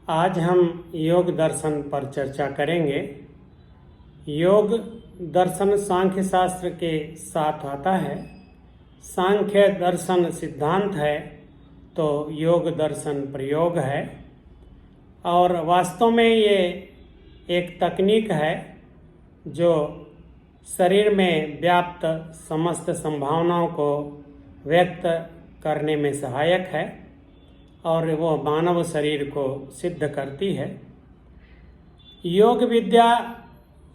आज हम योग दर्शन पर चर्चा करेंगे। योग दर्शन सांख्य शास्त्र के साथ आता है। सांख्य दर्शन सिद्धांत है तो योग दर्शन प्रयोग है, और वास्तव में ये एक तकनीक है जो शरीर में व्याप्त समस्त संभावनाओं को व्यक्त करने में सहायक है और वो मानव शरीर को सिद्ध करती है। योग विद्या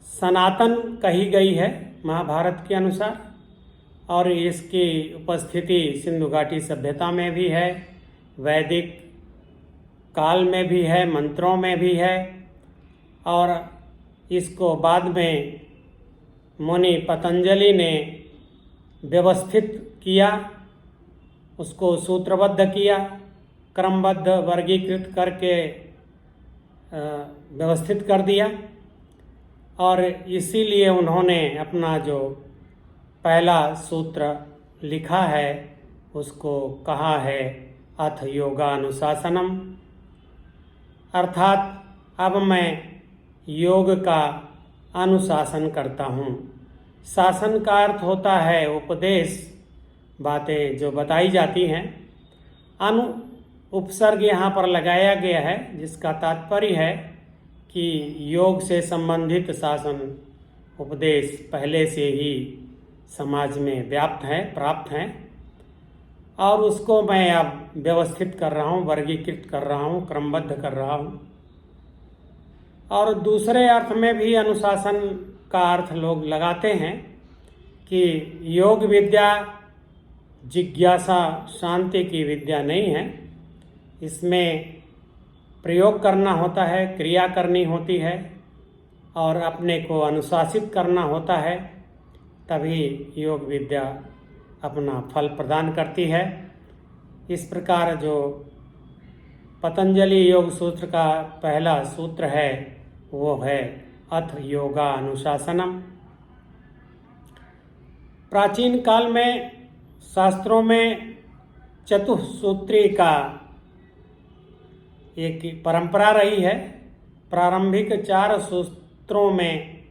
सनातन कही गई है महाभारत के अनुसार, और इसकी उपस्थिति सिंधु घाटी सभ्यता में भी है, वैदिक काल में भी है, मंत्रों में भी है, और इसको बाद में मुनि पतंजलि ने व्यवस्थित किया, उसको सूत्रबद्ध किया, क्रमबद्ध वर्गीकृत करके व्यवस्थित कर दिया, और इसीलिए उन्होंने अपना जो पहला सूत्र लिखा है उसको कहा है अथ योगानुशासनम, अर्थात अब मैं योग का अनुशासन करता हूँ। शासन का अर्थ होता है उपदेश, बातें जो बताई जाती हैं। उपसर्ग यहाँ पर लगाया गया है जिसका तात्पर्य है कि योग से संबंधित शासन उपदेश पहले से ही समाज में व्याप्त है, प्राप्त हैं, और उसको मैं अब व्यवस्थित कर रहा हूँ, वर्गीकृत कर रहा हूँ, क्रमबद्ध कर रहा हूँ। और दूसरे अर्थ में भी अनुशासन का अर्थ लोग लगाते हैं कि योग विद्या जिज्ञासा शांति की विद्या नहीं है। इसमें प्रयोग करना होता है, क्रिया करनी होती है और अपने को अनुशासित करना होता है, तभी योग विद्या अपना फल प्रदान करती है। इस प्रकार जो पतंजलि योग सूत्र का पहला सूत्र है वो है अथ योगा अनुशासनम। प्राचीन काल में शास्त्रों में चतुसूत्री का एक परंपरा रही है। प्रारंभिक 4 सूत्रों में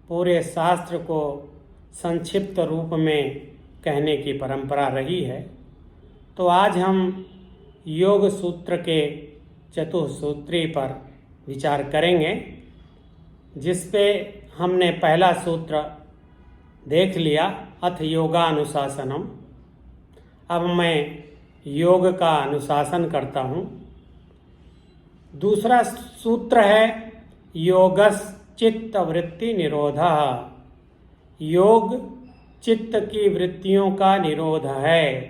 पूरे शास्त्र को संक्षिप्त रूप में कहने की परंपरा रही है। तो आज हम योग सूत्र के चतुसूत्री पर विचार करेंगे, जिस पे हमने पहला सूत्र देख लिया अथ योगानुशासनम। अब मैं योग का अनुशासन करता हूँ। दूसरा सूत्र है योगस् चित्त वृत्ति निरोधः। योग चित्त की वृत्तियों का निरोध है।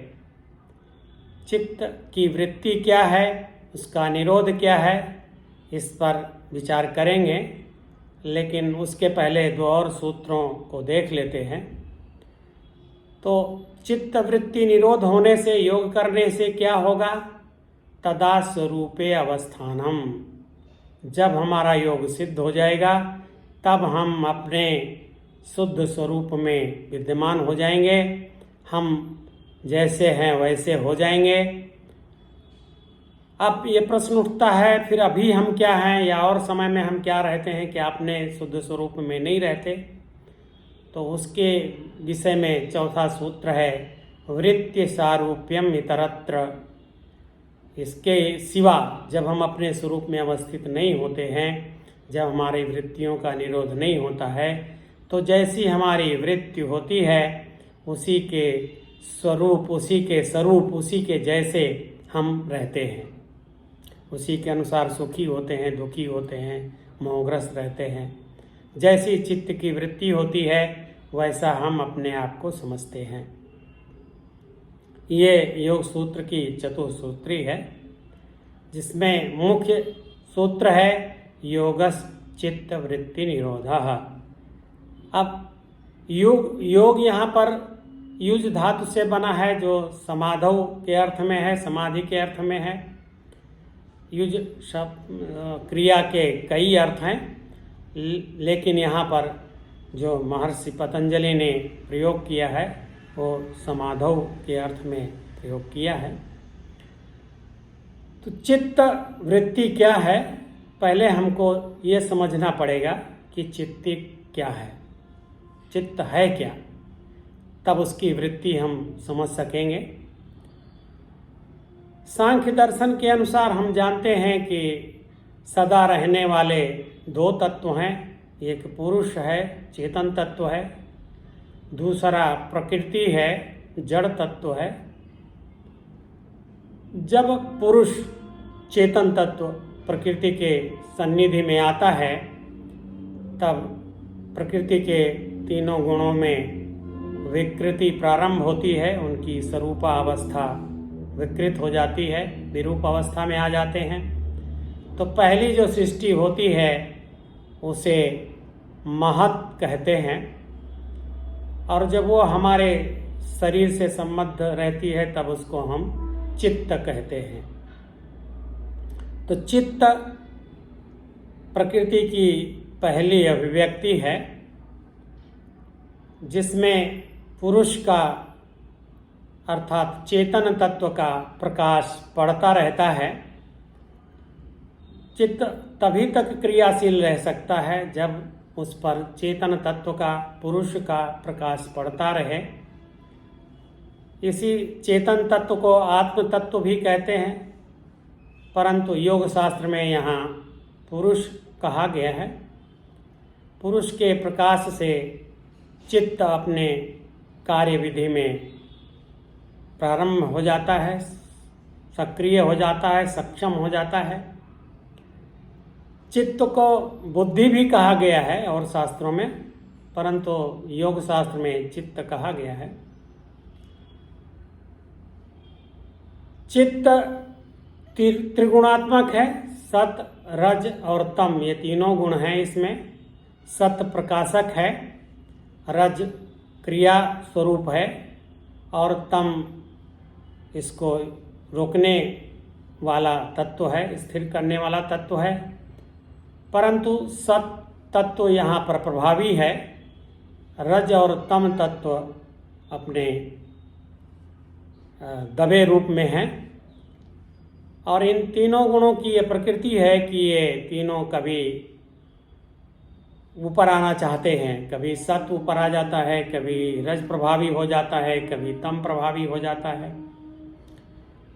चित्त की वृत्ति क्या है, उसका निरोध क्या है, इस पर विचार करेंगे, लेकिन उसके पहले 2 और सूत्रों को देख लेते हैं। तो चित्त वृत्ति निरोध होने से, योग करने से क्या होगा? तदा स्वरूपे अवस्थानम। जब हमारा योग सिद्ध हो जाएगा तब हम अपने शुद्ध स्वरूप में विद्यमान हो जाएंगे। हम जैसे हैं वैसे हो जाएंगे। अब ये प्रश्न उठता है, फिर अभी हम क्या हैं या और समय में हम क्या रहते हैं कि अपने शुद्ध स्वरूप में नहीं रहते? तो उसके विषय में चौथा सूत्र है वृत्ति सारूप्यम इतरत्र। इसके सिवा जब हम अपने स्वरूप में अवस्थित नहीं होते हैं, जब हमारी वृत्तियों का निरोध नहीं होता है, तो जैसी हमारी वृत्ति होती है उसी के स्वरूप, उसी के स्वरूप, उसी के जैसे हम रहते हैं। उसी के अनुसार सुखी होते हैं, दुखी होते हैं, मोहग्रस्त रहते हैं। जैसी चित्त की वृत्ति होती है वैसा हम अपने आप को समझते हैं। ये योग सूत्र की चतुसूत्री है, जिसमें मुख्य सूत्र है योगस् चित्त वृत्ति निरोधः। अब योग यहाँ पर युज धातु से बना है, जो समाधौ के अर्थ में है, समाधि के अर्थ में है। युज क्रिया के कई अर्थ हैं, लेकिन यहाँ पर जो महर्षि पतंजलि ने प्रयोग किया है वो समाधौ के अर्थ में प्रयोग किया है। तो चित्त वृत्ति क्या है? पहले हमको ये समझना पड़ेगा कि चित्ती क्या है, चित्त है क्या, तब उसकी वृत्ति हम समझ सकेंगे। सांख्य दर्शन के अनुसार हम जानते हैं कि सदा रहने वाले दो तत्व हैं, एक पुरुष है, चेतन तत्व है, दूसरा प्रकृति है, जड़ तत्व है। जब पुरुष चेतन तत्व प्रकृति के सन्निधि में आता है, तब प्रकृति के तीनों गुणों में विकृति प्रारंभ होती है, उनकी स्वरूपा अवस्था विकृत हो जाती है, विरूप अवस्था में आ जाते हैं। तो पहली जो सृष्टि होती है उसे महत कहते हैं, और जब वो हमारे शरीर से संबद्ध रहती है तब उसको हम चित्त कहते हैं। तो चित्त प्रकृति की पहली अभिव्यक्ति है, जिसमें पुरुष का अर्थात चेतन तत्व का प्रकाश पड़ता रहता है। चित्त तभी तक क्रियाशील रह सकता है जब उस पर चेतन तत्व का, पुरुष का प्रकाश पड़ता रहे। इसी चेतन तत्व को आत्म तत्व भी कहते हैं, परंतु योग शास्त्र में यहाँ पुरुष कहा गया है। पुरुष के प्रकाश से चित्त अपने कार्य विधि में प्रारंभ हो जाता है, सक्रिय हो जाता है, सक्षम हो जाता है। चित्त को बुद्धि भी कहा गया है और शास्त्रों में, परंतु योग शास्त्र में चित्त कहा गया है। चित्त त्रिगुणात्मक है, सत, रज और तम, ये तीनों गुण हैं इसमें। सत प्रकाशक है, रज क्रिया स्वरूप है, और तम इसको रोकने वाला तत्व है, स्थिर करने वाला तत्व है। परंतु सत तत्व यहाँ पर प्रभावी है, रज और तम तत्व अपने दबे रूप में हैं। और इन तीनों गुणों की ये प्रकृति है कि ये तीनों कभी ऊपर आना चाहते हैं, कभी सत ऊपर आ जाता है, कभी रज प्रभावी हो जाता है, कभी तम प्रभावी हो जाता है।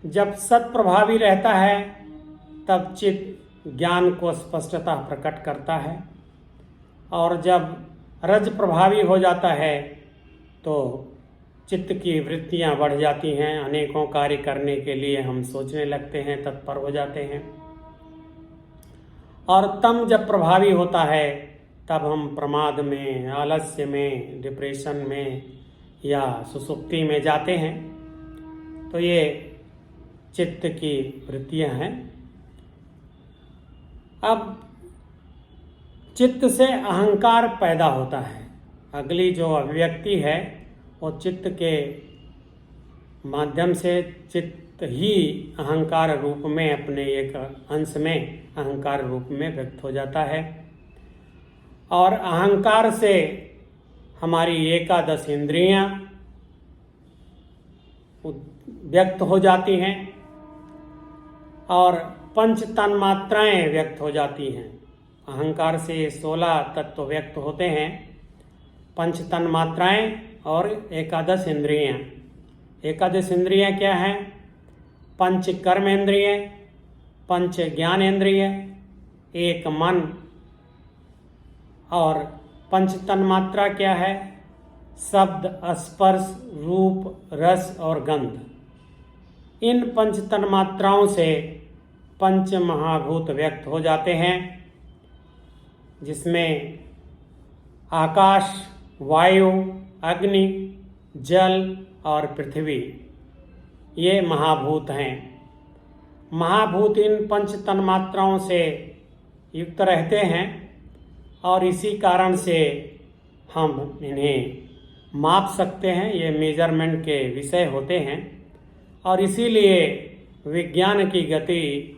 जब सत प्रभावी रहता है तब चित्त ज्ञान को स्पष्टता प्रकट करता है, और जब रज प्रभावी हो जाता है तो चित्त की वृत्तियां बढ़ जाती हैं, अनेकों कार्य करने के लिए हम सोचने लगते हैं, तत्पर हो जाते हैं। और तम जब प्रभावी होता है तब हम प्रमाद में, आलस्य में, डिप्रेशन में या सुसुप्ति में जाते हैं। तो ये चित्त की वृत्तियां हैं। अब चित्त से अहंकार पैदा होता है। अगली जो अभिव्यक्ति है वो चित्त के माध्यम से, चित्त ही अहंकार रूप में, अपने एक अंश में अहंकार रूप में व्यक्त हो जाता है। और अहंकार से हमारी एकादश इंद्रियां व्यक्त हो जाती हैं और पंच तन्मात्राएं व्यक्त हो जाती हैं। अहंकार से 16 तत्व व्यक्त होते हैं, पंच तन्मात्राएं और एकादश इंद्रियां। एकादश इंद्रियां क्या हैं? पंच कर्म इंद्रिय, पंच ज्ञान इंद्रिय, एक मन, और पंच तन्मात्रा क्या है? शब्द, स्पर्श, रूप, रस और गंध। इन पंच तन्मात्राओं से पंच महाभूत व्यक्त हो जाते हैं, जिसमें आकाश, वायु, अग्नि, जल और पृथ्वी ये महाभूत हैं। महाभूत इन पंच तन्मात्राओं से युक्त रहते हैं और इसी कारण से हम इन्हें माप सकते हैं, ये मेजरमेंट के विषय होते हैं। और इसीलिए विज्ञान की गति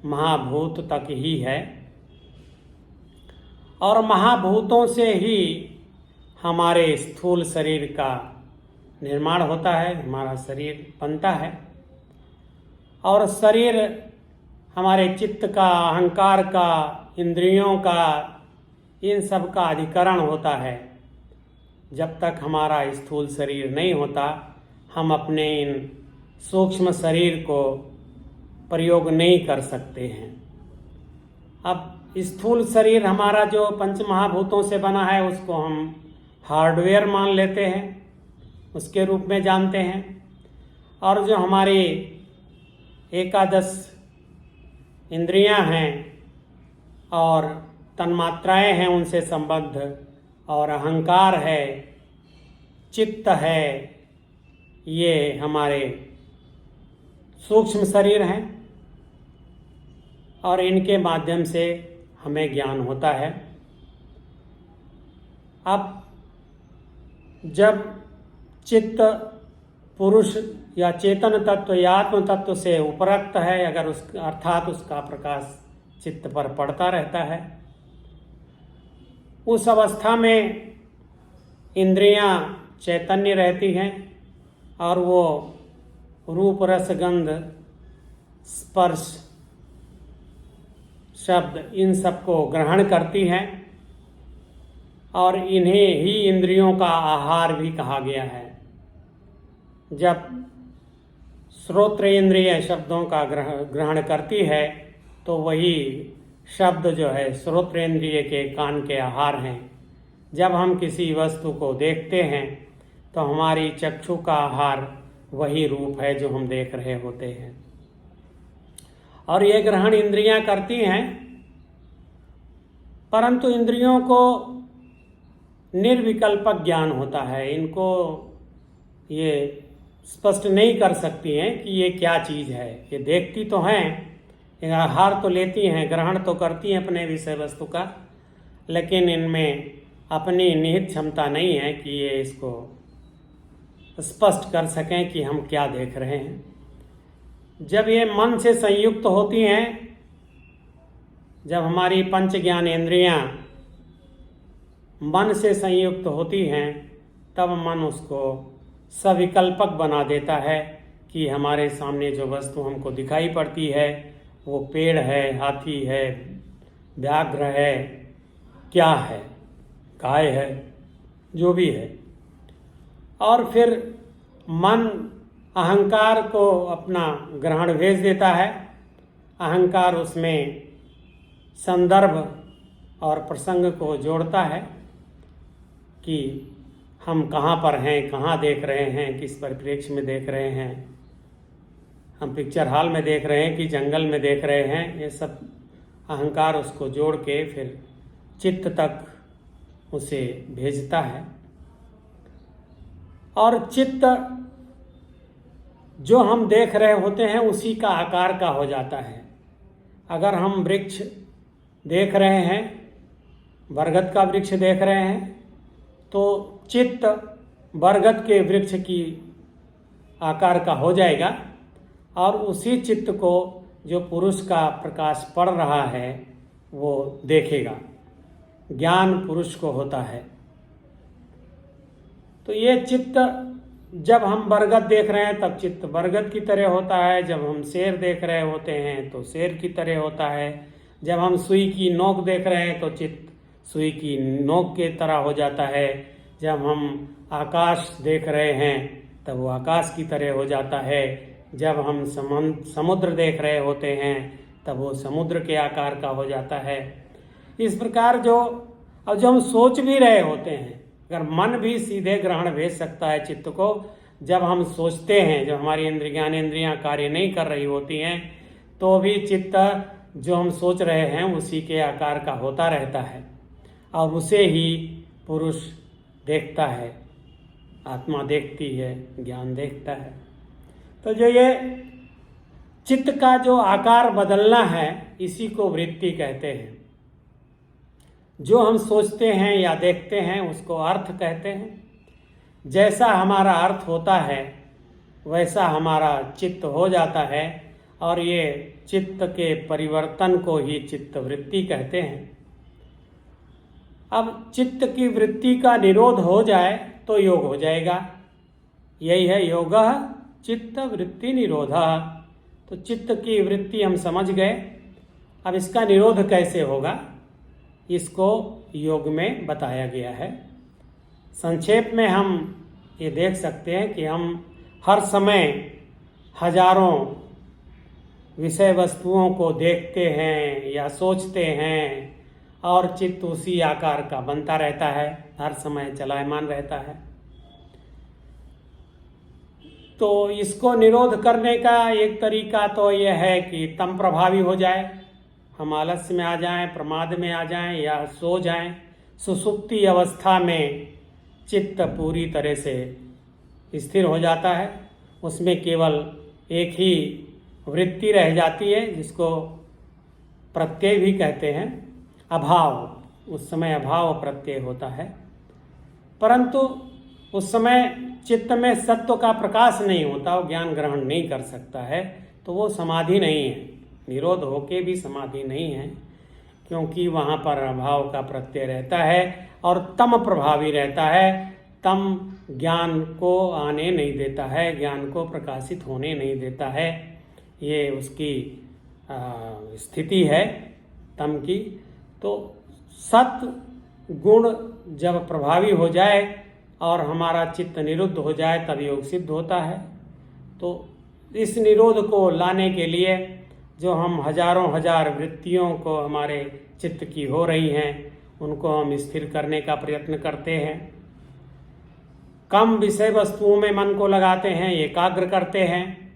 महाभूत तक ही है, और महाभूतों से ही हमारे स्थूल शरीर का निर्माण होता है, हमारा शरीर बनता है। और शरीर हमारे चित्त का, अहंकार का, इंद्रियों का, इन सब का अधिकरण होता है। जब तक हमारा स्थूल शरीर नहीं होता, हम अपने इन सूक्ष्म शरीर को प्रयोग नहीं कर सकते हैं। अब स्थूल शरीर हमारा जो पंच महाभूतों से बना है, उसको हम हार्डवेयर मान लेते हैं, उसके रूप में जानते हैं। और जो हमारी एकादश इंद्रियां हैं और तन्मात्राएं हैं, उनसे संबद्ध, और अहंकार है, चित्त है, ये हमारे सूक्ष्म शरीर हैं और इनके माध्यम से हमें ज्ञान होता है। अब जब चित्त पुरुष या चेतन तत्व या आत्म तत्व से उपरक्त है, अगर अर्थात उसका प्रकाश चित्त पर पड़ता रहता है, उस अवस्था में इंद्रियां चैतन्य रहती हैं और वो रूप, रस, गंध, स्पर्श, शब्द, इन सबको ग्रहण करती हैं और इन्हें ही इंद्रियों का आहार भी कहा गया है। जब श्रोत्र इंद्रिय शब्दों का ग्रहण करती है तो वही शब्द जो है श्रोत्र इंद्रिय के कान के आहार हैं। जब हम किसी वस्तु को देखते हैं तो हमारी चक्षु का आहार वही रूप है जो हम देख रहे होते हैं, और ये ग्रहण इंद्रियां करती हैं। परंतु इंद्रियों को निर्विकल्पक ज्ञान होता है, इनको ये स्पष्ट नहीं कर सकती हैं कि ये क्या चीज़ है। ये देखती तो हैं, आहार तो लेती हैं, ग्रहण तो करती हैं अपने विषय वस्तु का, लेकिन इनमें अपनी निहित क्षमता नहीं है कि ये इसको स्पष्ट कर सकें कि हम क्या देख रहे हैं। जब ये मन से संयुक्त होती हैं, जब हमारी पंच ज्ञान इंद्रियां मन से संयुक्त होती हैं, तब मन उसको सविकल्पक बना देता है कि हमारे सामने जो वस्तु हमको दिखाई पड़ती है वो पेड़ है, हाथी है, व्याघ्र है, क्या है, गाय है, जो भी है। और फिर मन अहंकार को अपना ग्रहण भेज देता है। अहंकार उसमें संदर्भ और प्रसंग को जोड़ता है कि हम कहाँ पर हैं, कहाँ देख रहे हैं, किस परिप्रेक्ष्य में देख रहे हैं, हम पिक्चर हॉल में देख रहे हैं कि जंगल में देख रहे हैं। ये सब अहंकार उसको जोड़ के फिर चित्त तक उसे भेजता है। और चित्त जो हम देख रहे होते हैं उसी का आकार का हो जाता है। अगर हम वृक्ष देख रहे हैं, बरगद का वृक्ष देख रहे हैं, तो चित्त बरगद के वृक्ष की आकार का हो जाएगा और उसी चित्त को जो पुरुष का प्रकाश पड़ रहा है वो देखेगा। ज्ञान पुरुष को होता है। तो ये चित्त, जब हम बरगद देख रहे हैं तब चित्त बरगद की तरह होता है, जब हम शेर देख रहे होते हैं तो शेर की तरह होता है, जब हम सुई की नोक देख रहे हैं तो चित्त सुई की नोक के तरह हो जाता है, जब हम आकाश देख रहे हैं तब वो आकाश की तरह हो जाता है, जब हम समुद्र देख रहे होते हैं तब वो समुद्र के आकार का हो जाता है। इस प्रकार अब जो हम सोच भी रहे होते हैं, अगर मन भी सीधे ग्रहण भेज सकता है चित्त को, जब हम सोचते हैं, जब हमारी इंद्रियां कार्य नहीं कर रही होती हैं, तो भी चित्त जो हम सोच रहे हैं उसी के आकार का होता रहता है और उसे ही पुरुष देखता है, आत्मा देखती है, ज्ञान देखता है। तो जो ये चित्त का जो आकार बदलना है, इसी को वृत्ति कहते हैं। जो हम सोचते हैं या देखते हैं उसको अर्थ कहते हैं। जैसा हमारा अर्थ होता है वैसा हमारा चित्त हो जाता है और ये चित्त के परिवर्तन को ही चित्त वृत्ति कहते हैं। अब चित्त की वृत्ति का निरोध हो जाए तो योग हो जाएगा। यही है योगः चित्त वृत्ति निरोधः। तो चित्त की वृत्ति हम समझ गए। अब इसका निरोध कैसे होगा, इसको योग में बताया गया है। संक्षेप में हम ये देख सकते हैं कि हम हर समय हजारों विषय वस्तुओं को देखते हैं या सोचते हैं और चित्त उसी आकार का बनता रहता है, हर समय चलायमान रहता है। तो इसको निरोध करने का एक तरीका तो यह है कि तम प्रभावी हो जाए, हम आलस्य में आ जाएं, प्रमाद में आ जाएं या सो जाएं। सुसुप्ति अवस्था में चित्त पूरी तरह से स्थिर हो जाता है, उसमें केवल एक ही वृत्ति रह जाती है जिसको प्रत्यय भी कहते हैं, अभाव। उस समय अभाव प्रत्यय होता है, परंतु उस समय चित्त में सत्व का प्रकाश नहीं होता, वो ज्ञान ग्रहण नहीं कर सकता है, तो वो समाधि नहीं है। निरोध होके भी समाधि नहीं है, क्योंकि वहाँ पर अभाव का प्रत्यय रहता है और तम प्रभावी रहता है। तम ज्ञान को आने नहीं देता है, ज्ञान को प्रकाशित होने नहीं देता है। ये उसकी स्थिति है तम की। तो सत गुण जब प्रभावी हो जाए और हमारा चित्त निरुद्ध हो जाए तब योग सिद्ध होता है। तो इस निरोध को लाने के लिए जो हम हजारों हजार वृत्तियों को हमारे चित्त की हो रही हैं, उनको हम स्थिर करने का प्रयत्न करते हैं। कम विषय वस्तुओं में मन को लगाते हैं, एकाग्र करते हैं,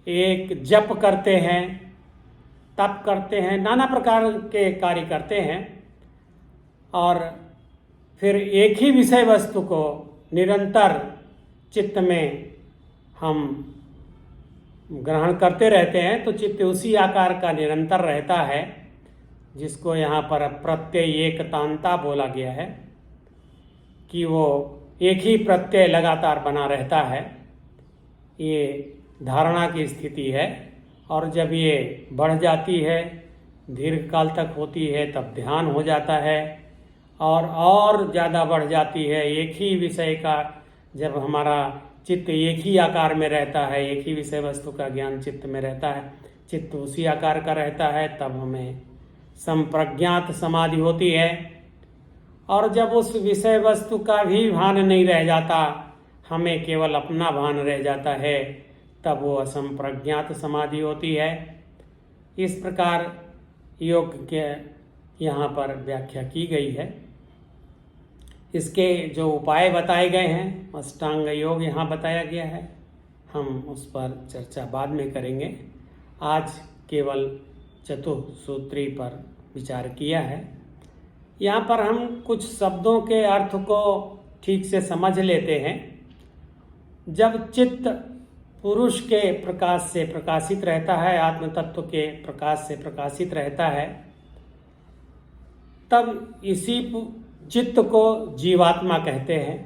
एक जप करते हैं, तप करते हैं, नाना प्रकार के कार्य करते हैं और फिर एक ही विषय वस्तु को निरंतर चित्त में हम ग्रहण करते रहते हैं। तो चित्त उसी आकार का निरंतर रहता है, जिसको यहाँ पर प्रत्यय एकतांता बोला गया है कि वो एक ही प्रत्यय लगातार बना रहता है। ये धारणा की स्थिति है, और जब ये बढ़ जाती है, दीर्घ काल तक होती है, तब ध्यान हो जाता है और ज़्यादा बढ़ जाती है। एक ही विषय का जब हमारा चित्त एक ही आकार में रहता है, एक ही विषय वस्तु का ज्ञान चित्त में रहता है, चित्त उसी आकार का रहता है, तब हमें संप्रज्ञात समाधि होती है। और जब उस विषय वस्तु का भी भान नहीं रह जाता, हमें केवल अपना भान रह जाता है, तब वो असंप्रज्ञात समाधि होती है। इस प्रकार योग के यहाँ पर व्याख्या की गई है। इसके जो उपाय बताए गए हैं, अष्टांग योग यहाँ बताया गया है, हम उस पर चर्चा बाद में करेंगे। आज केवल चतुसूत्री पर विचार किया है। यहाँ पर हम कुछ शब्दों के अर्थ को ठीक से समझ लेते हैं। जब चित्त पुरुष के प्रकाश से प्रकाशित रहता है, आत्म तत्व के प्रकाश से प्रकाशित रहता है, तब इसी चित्त को जीवात्मा कहते हैं।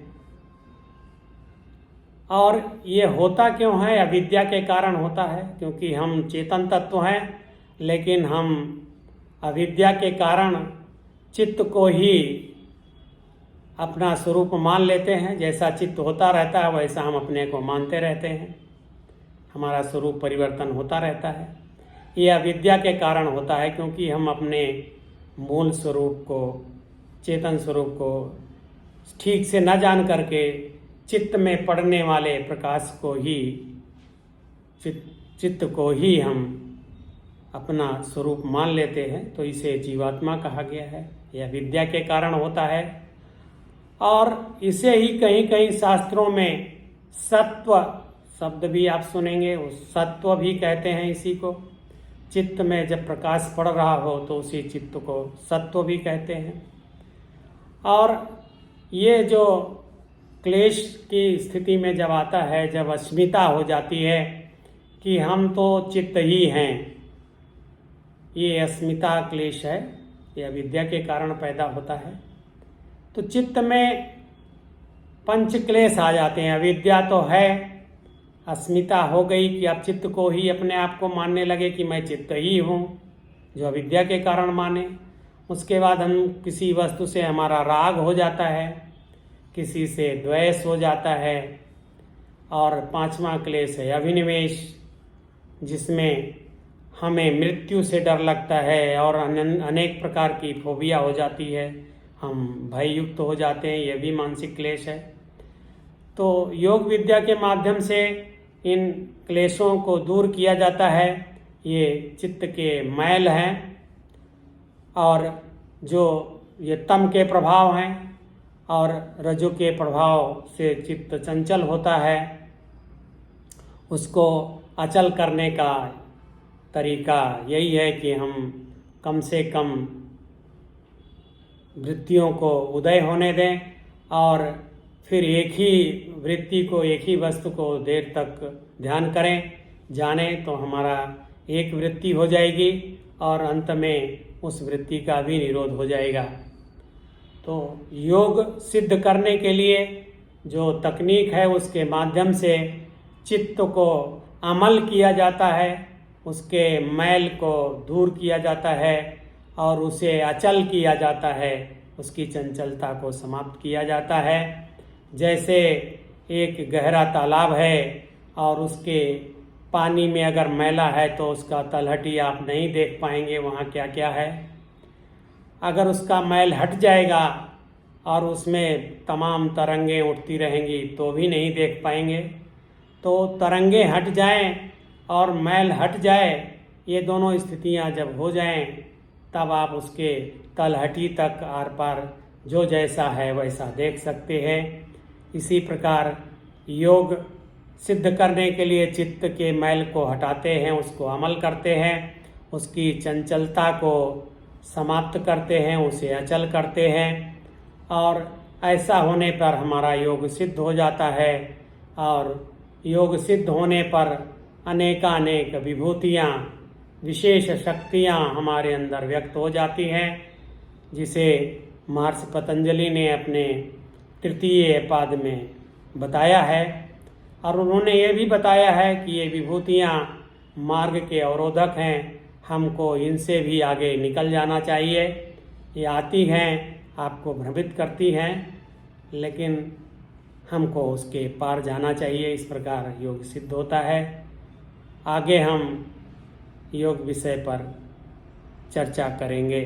और ये होता क्यों है? अविद्या के कारण होता है, क्योंकि हम चेतन तत्व हैं, लेकिन हम अविद्या के कारण चित्त को ही अपना स्वरूप मान लेते हैं। जैसा चित्त होता रहता है वैसा हम अपने को मानते रहते हैं, हमारा स्वरूप परिवर्तन होता रहता है। ये अविद्या के कारण होता है, क्योंकि हम अपने मूल स्वरूप को, चेतन स्वरूप को ठीक से न जान करके चित्त में पड़ने वाले प्रकाश को ही, चित्त को ही हम अपना स्वरूप मान लेते हैं। तो इसे जीवात्मा कहा गया है। यह विद्या के कारण होता है। और इसे ही कहीं कहीं शास्त्रों में सत्व शब्द भी आप सुनेंगे, उस सत्व भी कहते हैं इसी को। चित्त में जब प्रकाश पड़ रहा हो तो उसी चित्त को सत्व भी कहते हैं। और ये जो क्लेश की स्थिति में जब आता है, जब अस्मिता हो जाती है कि हम तो चित्त ही हैं, ये अस्मिता क्लेश है, ये अविद्या के कारण पैदा होता है। तो चित्त में पंच क्लेश आ जाते हैं। अविद्या तो है, अस्मिता हो गई कि आप चित्त को ही अपने आप को मानने लगे कि मैं चित्त ही हूँ, जो अविद्या के कारण माने। उसके बाद हम किसी वस्तु से हमारा राग हो जाता है, किसी से द्वेष हो जाता है, और पांचवा क्लेश है अभिनिवेश। जिसमें हमें मृत्यु से डर लगता है और अनेक प्रकार की फोबिया हो जाती है, हम भययुक्त हो जाते हैं, यह भी मानसिक क्लेश है। तो योग विद्या के माध्यम से इन क्लेशों को दूर किया जाता है। ये चित्त के मैल हैं और जो ये तम के प्रभाव हैं और रजो के प्रभाव से चित्त चंचल होता है, उसको अचल करने का तरीका यही है कि हम कम से कम वृत्तियों को उदय होने दें और फिर एक ही वृत्ति को, एक ही वस्तु को देर तक ध्यान करें, जानें तो हमारा एक वृत्ति हो जाएगी और अंत में उस वृत्ति का भी निरोध हो जाएगा। तो योग सिद्ध करने के लिए जो तकनीक है उसके माध्यम से चित्त को अमल किया जाता है, उसके मैल को दूर किया जाता है और उसे अचल किया जाता है, उसकी चंचलता को समाप्त किया जाता है। जैसे एक गहरा तालाब है और उसके पानी में अगर मैला है तो उसका तलहटी आप नहीं देख पाएंगे वहाँ क्या क्या है। अगर उसका मैल हट जाएगा और उसमें तमाम तरंगें उठती रहेंगी तो भी नहीं देख पाएंगे। तो तरंगें हट जाएं और मैल हट जाए, ये दोनों स्थितियां जब हो जाएं तब आप उसके तलहटी तक आर पार जो जैसा है वैसा देख सकते हैं। इसी प्रकार योग सिद्ध करने के लिए चित्त के मैल को हटाते हैं, उसको अमल करते हैं, उसकी चंचलता को समाप्त करते हैं, उसे अचल करते हैं और ऐसा होने पर हमारा योग सिद्ध हो जाता है। और योग सिद्ध होने पर अनेकानेक विभूतियाँ, विशेष शक्तियाँ हमारे अंदर व्यक्त हो जाती हैं, जिसे महर्षि पतंजलि ने अपने तृतीय पाद में बताया है। और उन्होंने ये भी बताया है कि ये विभूतियाँ मार्ग के अवरोधक हैं, हमको इनसे भी आगे निकल जाना चाहिए। ये आती हैं, आपको भ्रमित करती हैं, लेकिन हमको उसके पार जाना चाहिए। इस प्रकार योग सिद्ध होता है। आगे हम योग विषय पर चर्चा करेंगे।